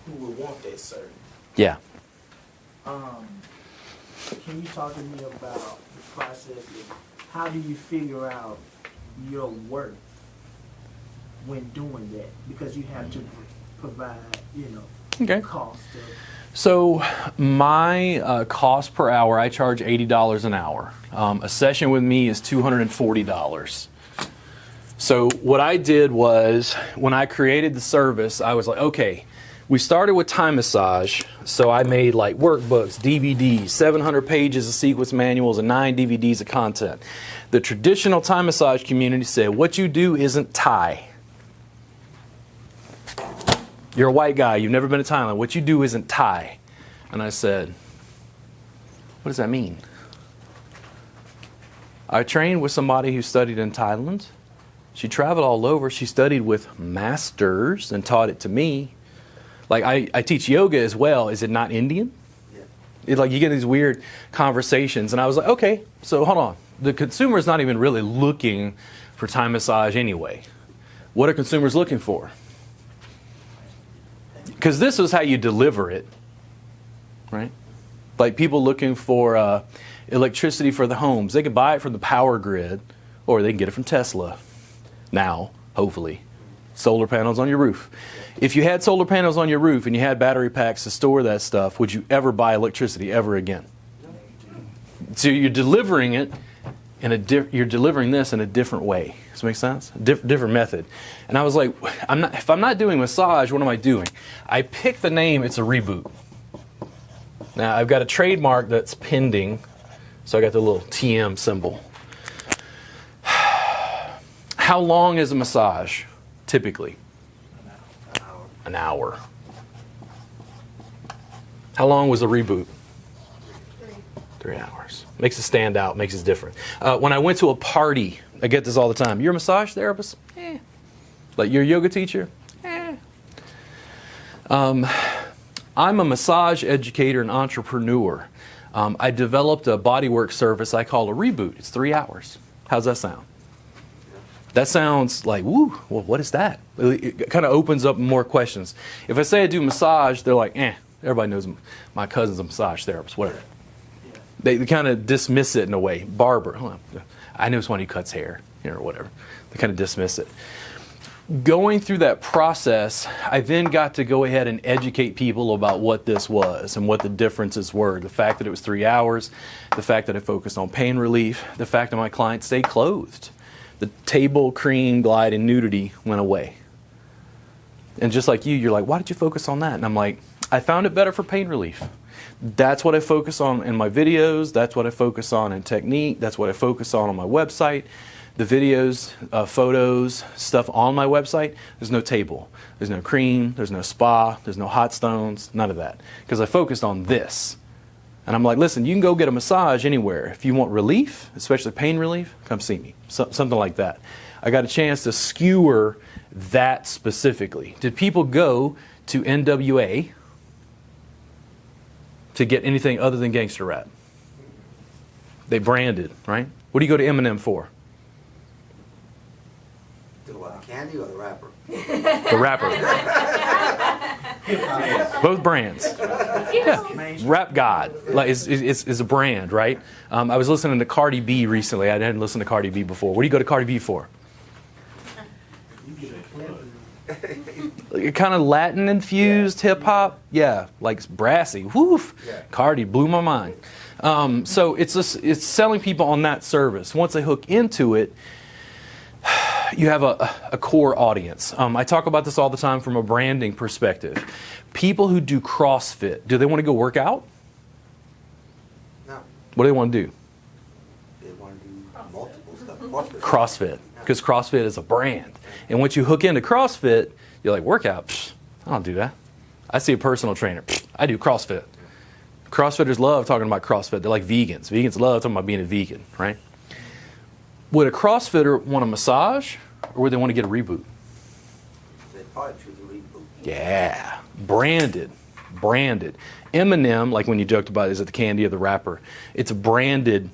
who would want that service. Yeah. Can you talk to me about the process of how do you figure out your worth when doing that? Because you have to provide, Okay. cost of. So my cost per hour, I charge $80 an hour. A session with me is $240. So what I did was, when I created the service, I was like, okay, we started with Thai massage. So I made like workbooks, DVDs, 700 pages of sequence manuals, and 9 DVDs of content. The traditional Thai massage community said, what you do isn't Thai. You're a white guy, you've never been to Thailand. What you do isn't Thai. And I said, what does that mean? I trained with somebody who studied in Thailand. She traveled all over. She studied with masters and taught it to me. Like, I teach yoga as well. Is it not Indian? Yeah. Like, you get these weird conversations. And I was like, okay, so hold on. The consumer is not even really looking for Thai massage anyway. What are consumers looking for? Because this is how you deliver it, right? Like people looking for electricity for the homes. They can buy it from the power grid, or they can get it from Tesla. Now, hopefully, solar panels on your roof. If you had solar panels on your roof and you had battery packs to store that stuff, would you ever buy electricity ever again? So you're delivering it you're delivering this in a different way. Does that make sense? Different method. And I was like, if I'm not doing massage, what am I doing? I picked the name, it's a reboot. Now I've got a trademark that's pending, so I got the little TM symbol. How long is a massage, typically? An hour. How long was a reboot? 3 hours. Makes it stand out, makes it different. When I went to a party, I get this all the time. You're a massage therapist? Like you're a yoga teacher? I'm a massage educator and entrepreneur. I developed a bodywork service I call a reboot. It's 3 hours. How's that sound? That sounds like, woo, well, what is that? It kind of opens up more questions. If I say I do massage, they're like, everybody knows my cousin's a massage therapist, whatever. They kind of dismiss it in a way. Barber, I know someone who cuts hair, or whatever. They kind of dismiss it. Going through that process, I then got to go ahead and educate people about what this was and what the differences were. The fact that it was 3 hours, the fact that I focused on pain relief, the fact that my clients stayed clothed. The table, cream, glide, and nudity went away. And just like you're like, why did you focus on that? And I'm like, I found it better for pain relief. That's what I focus on in my videos. That's what I focus on in technique. That's what I focus on my website. The videos, photos, stuff on my website, there's no table. There's no cream. There's no spa. There's no hot stones. None of that. Because I focused on this. And I'm like, listen, you can go get a massage anywhere. If you want relief, especially pain relief, come see me. Something like that. I got a chance to skewer that specifically. Did people go to NWA to get anything other than gangster rap? They branded, right? What do you go to Eminem for? The what, the candy or the rapper? The rapper. Both brands. Yeah. Rap God is a brand, right? I was listening to Cardi B recently. I hadn't listened to Cardi B before. What do you go to Cardi B for? Kind of Latin infused hip hop, yeah, like brassy. Woof, Cardi blew my mind. So it's selling people on that service. Once they hook into it, you have a core audience. I talk about this all the time from a branding perspective. People who do CrossFit, do they want to go work out? No. What do they want to do? They want to do multiple stuff. CrossFit, because CrossFit is a brand. And once you hook into CrossFit, you're like, workout, psh, I don't do that. I see a personal trainer, psh, I do CrossFit. CrossFitters love talking about CrossFit. They're like vegans. Vegans love talking about being a vegan, right? Would a CrossFitter want a massage, or would they want to get a reboot? They probably choose a reboot. Yeah, branded. Eminem, like when you joked about, is it the candy or the rapper? It's a branded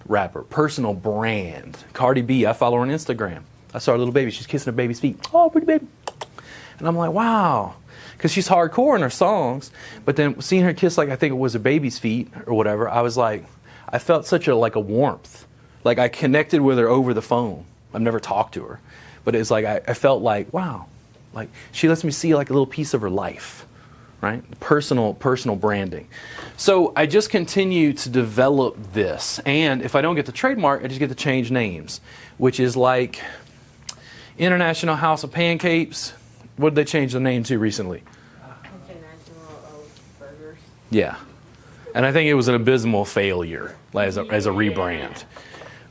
rapper, personal brand. Cardi B, I follow her on Instagram. I saw her little baby. She's kissing her baby's feet. Oh, pretty baby. And I'm like, wow. Because she's hardcore in her songs. But then seeing her kiss, like I think it was a baby's feet or whatever, I was like, I felt such a warmth. Like I connected with her over the phone. I've never talked to her. But it's like, I felt like, wow. Like she lets me see like a little piece of her life, right? Personal branding. So I just continue to develop this. And if I don't get the trademark, I just get to change names, which is like International House of Pancakes. What did they change the name to recently? International Burgers. Yeah. And I think it was an abysmal failure as a rebrand.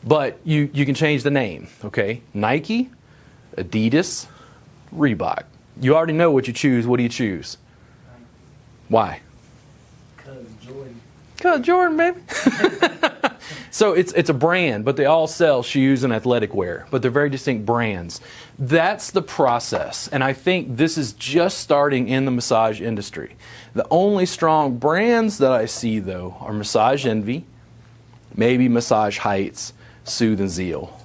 But you can change the name, okay? Nike, Adidas, Reebok. You already know what you choose. What do you choose? Why? Because Jordan, baby. So it's a brand, but they all sell shoes and athletic wear, but they're very distinct brands. That's the process. And I think this is just starting in the massage industry. The only strong brands that I see, though, are Massage Envy, maybe Massage Heights, Soothe and Zeal.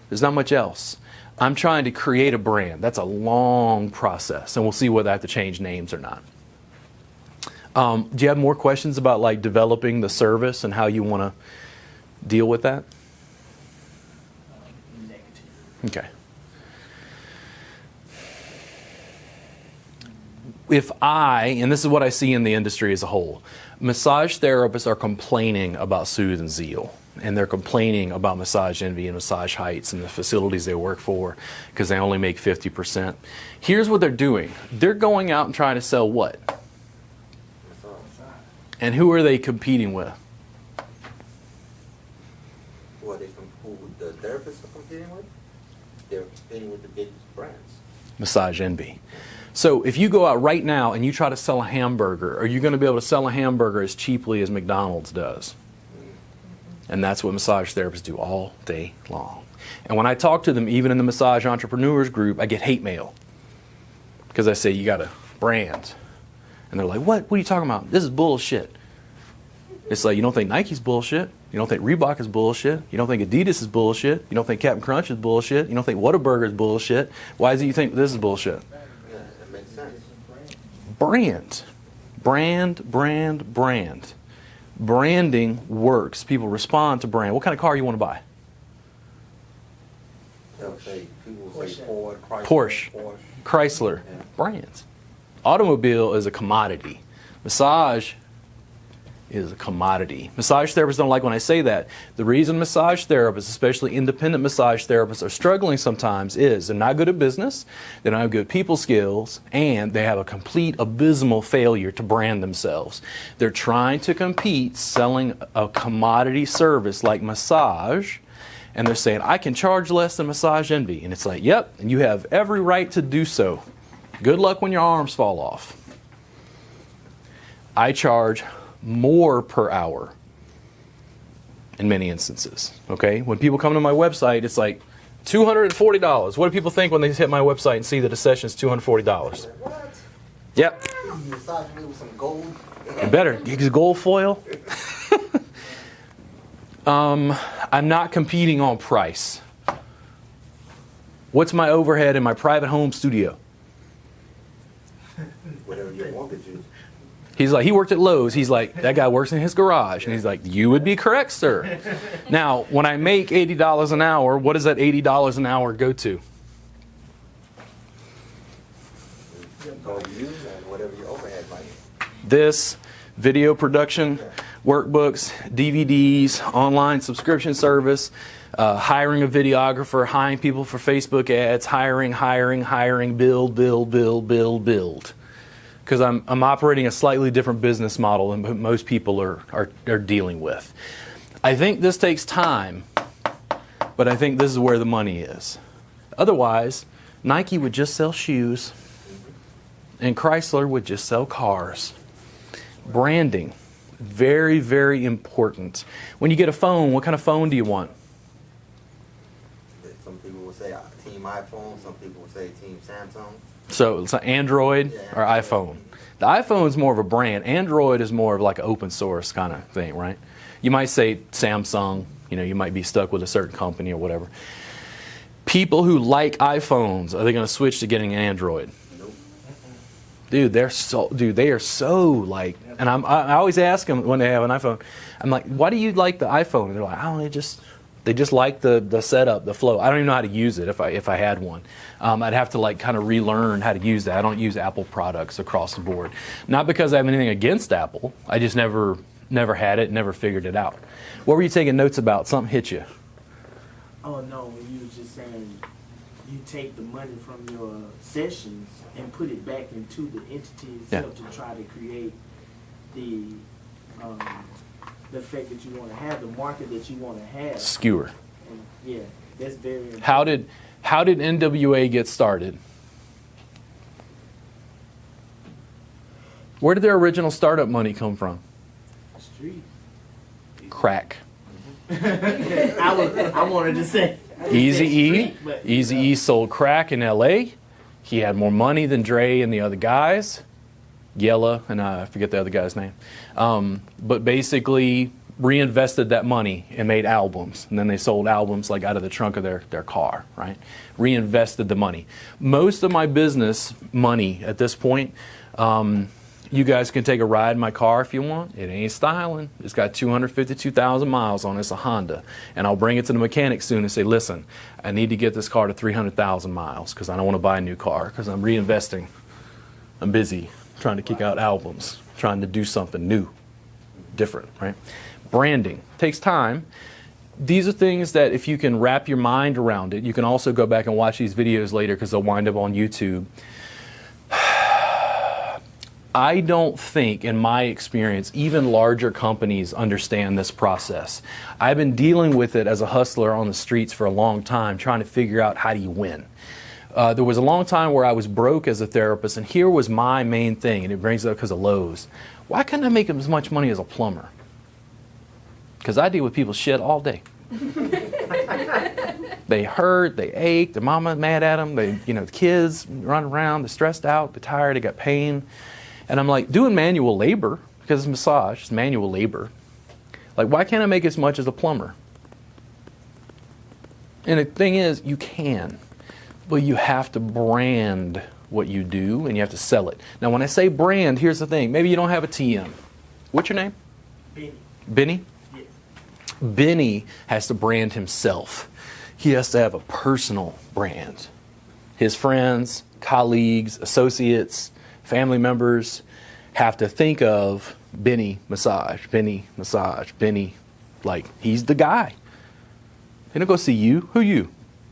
There's not much else. I'm trying to create a brand. That's a long process, and we'll see whether I have to change names or not. Do you have more questions about like developing the service and how you want to deal with that? Okay. And this is what I see in the industry as a whole, massage therapists are complaining about Soothe and Zeal. And they're complaining about Massage Envy and Massage Heights and the facilities they work for because they only make 50%. Here's what they're doing. They're going out and trying to sell what? And who are they competing with? Who the therapists are competing with? They're competing with the big brands. Massage Envy. So if you go out right now and you try to sell a hamburger, are you going to be able to sell a hamburger as cheaply as McDonald's does? And that's what massage therapists do all day long. And when I talk to them, even in the massage entrepreneurs group, I get hate mail. Because I say, you got a brand. And they're like, what? What are you talking about? This is bullshit. It's like, you don't think Nike's bullshit? You don't think Reebok is bullshit? You don't think Adidas is bullshit? You don't think Captain Crunch is bullshit? You don't think Whataburger is bullshit? Why is it you think this is bullshit? Yeah, that makes sense. Brand. Brand. Branding works. People respond to brand. What kind of car you want to buy? They'll say, people will say Ford, Porsche. Chrysler. Yeah. Brands. Automobile is a commodity. Massage is a commodity. Massage therapists don't like when I say that. The reason massage therapists, especially independent massage therapists, are struggling sometimes is they're not good at business, they don't have good people skills, and they have a complete abysmal failure to brand themselves. They're trying to compete selling a commodity service like massage, and they're saying, I can charge less than Massage Envy. And it's like, yep, and you have every right to do so. Good luck when your arms fall off. I charge more per hour in many instances. Okay? When people come to my website, it's like $240. What do people think when they hit my website and see that a session is $240? What? Yep. You massage me with some gold? You better. Use gold foil. I'm not competing on price. What's my overhead in my private home studio? Whatever your mortgage is. He's like, he worked at Lowe's. He's like, that guy works in his garage. And he's like, you would be correct, sir. Now, when I make $80 an hour, what does that $80 an hour go to? Go you and whatever your overhead might be. This, video production, workbooks, DVDs, online subscription service, hiring a videographer, hiring people for Facebook ads, hiring, build. Because I'm operating a slightly different business model than most people are dealing with. I think this takes time, but I think this is where the money is. Otherwise, Nike would just sell shoes, and Chrysler would just sell cars. Branding, very, very important. When you get a phone, what kind of phone do you want? Some people will say Team iPhone, some people will say Team Samsung. So it's an Android or iPhone. The iPhone is more of a brand. Android is more of like an open source kind of thing, right? You might say Samsung, you might be stuck with a certain company or whatever. People who like iPhones, are they going to switch to getting an Android? Nope. Dude, they are so like, and I always ask them when they have an iPhone, I'm like, why do you like the iPhone? And they're like, I don't know, they just like the setup, the flow. I don't even know how to use it if I had one. I'd have to like kind of relearn how to use that. I don't use Apple products across the board. Not because I have anything against Apple. I just never had it, never figured it out. What were you taking notes about? Something hit you. Oh no, when you was just saying you take the money from your sessions and put it back into the entity itself to try to create the effect that you want to have, the market that you want to have. Skewer. And yeah, that's very important. How did NWA get started? Where did their original startup money come from? Street. Crack. I wanted to say Eazy-E sold crack in L.A. He had more money than Dre and the other guys. Yella, and I forget the other guy's name. But basically reinvested that money and made albums. And then they sold albums like out of the trunk of their car, right? Reinvested the money. Most of my business money at this point, you guys can take a ride in my car if you want. It ain't styling. It's got 252,000 miles on it. It's a Honda. And I'll bring it to the mechanic soon and say, listen, I need to get this car to 300,000 miles because I don't want to buy a new car because I'm reinvesting. I'm busy trying to kick out albums, trying to do something new, different, right? Branding takes time. These are things that if you can wrap your mind around it, you can also go back and watch these videos later because they'll wind up on YouTube. I don't think, in my experience, even larger companies understand this process. I've been dealing with it as a hustler on the streets for a long time, trying to figure out how do you win. There was a long time where I was broke as a therapist, and here was my main thing, and it brings it up because of Lowe's. Why couldn't I make as much money as a plumber? Because I deal with people's shit all day. They hurt, they ache, their mama mad at them, the kids run around, they're stressed out, they're tired, they got pain. And I'm like, doing manual labor, because it's massage, it's manual labor. Like, why can't I make as much as a plumber? And the thing is, you can. But you have to brand what you do, and you have to sell it. Now, when I say brand, here's the thing. Maybe you don't have a TM. What's your name? Benny. Benny? Yes. Benny has to brand himself. He has to have a personal brand. His friends, colleagues, associates, family members have to think of Benny Massage, Benny Massage, Benny, like he's the guy. They don't go see you. Who you?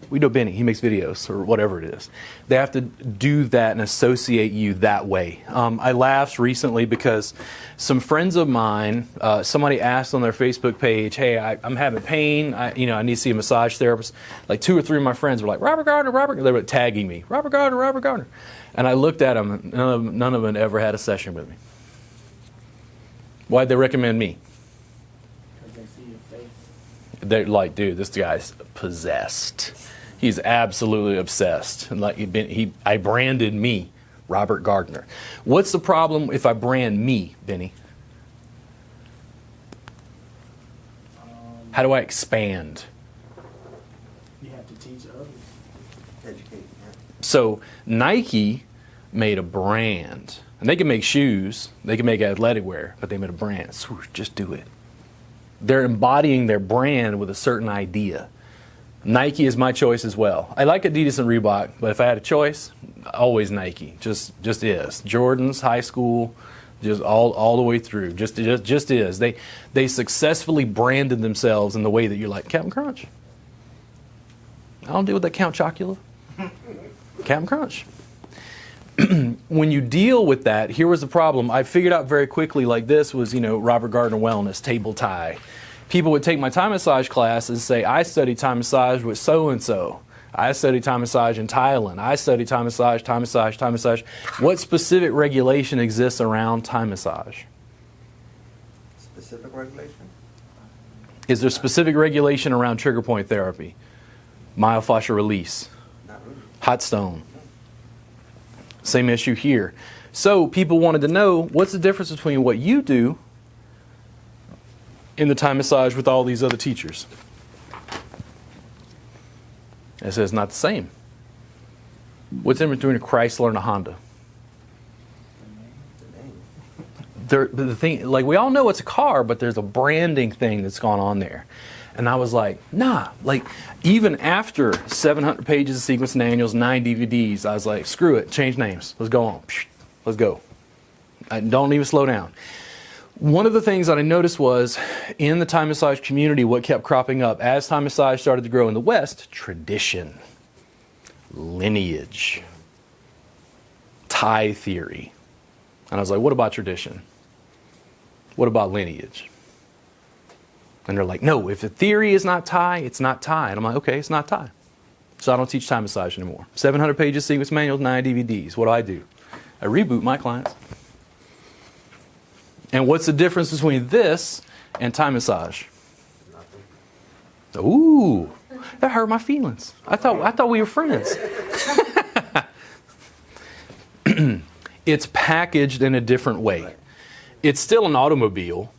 We know Benny. He makes videos or whatever it is. They have to do that and associate you that way. I laughed recently because some friends of mine, somebody asked on their Facebook page, hey, I'm having pain. I need to see a massage therapist. Like 2 or 3 of my friends were like, Robert Gardner, Robert. They were tagging me, Robert Gardner, Robert Gardner. And I looked at them, and none of them ever had a session with me. Why'd they recommend me? Because they see your face. They're like, dude, this guy's possessed. He's absolutely obsessed. And like I branded me, Robert Gardner. What's the problem if I brand me, Benny? How do I expand? You have to teach others. Educate, yeah. So Nike made a brand. And they can make shoes, they can make athletic wear, but they made a brand. Swoosh, just do it. They're embodying their brand with a certain idea. Nike is my choice as well. I like Adidas and Reebok, but if I had a choice, always Nike. Just is. Jordan's, high school, just all the way through. Just is. They successfully branded themselves in the way that you're like, Captain Crunch. I don't deal with that Count Chocula. Captain Crunch. When you deal with that, here was the problem. I figured out very quickly, like this was, Robert Gardner Wellness, table tie. People would take my Thai massage class and say, I studied Thai massage with so-and-so. I studied Thai massage in Thailand. I studied Thai massage, Thai massage, Thai massage. What specific regulation exists around Thai massage? Specific regulation? Is there specific regulation around trigger point therapy? Myofascial release? Not really. Hot stone? Same issue here. So people wanted to know, what's the difference between what you do in the Thai massage with all these other teachers? I said, it's not the same. What's the difference between a Chrysler and a Honda? the thing, like, we all know it's a car, but there's a branding thing that's gone on there. And I was like, nah, like, even after 700 pages of sequence manuals, 9 DVDs, I was like, screw it, change names. Let's go on. Let's go. Don't even slow down. One of the things that I noticed was in the Thai massage community, what kept cropping up as Thai massage started to grow in the West, tradition, lineage, Thai theory. And I was like, what about tradition? What about lineage? And they're like, no, if the theory is not Thai, it's not Thai. And I'm like, okay, it's not Thai. So I don't teach Thai massage anymore. 700 pages, sequence manuals, 9 DVDs. What do? I reboot my clients. And what's the difference between this and Thai massage? Nothing. Ooh, that hurt my feelings. I thought we were friends. It's packaged in a different way. It's still an automobile.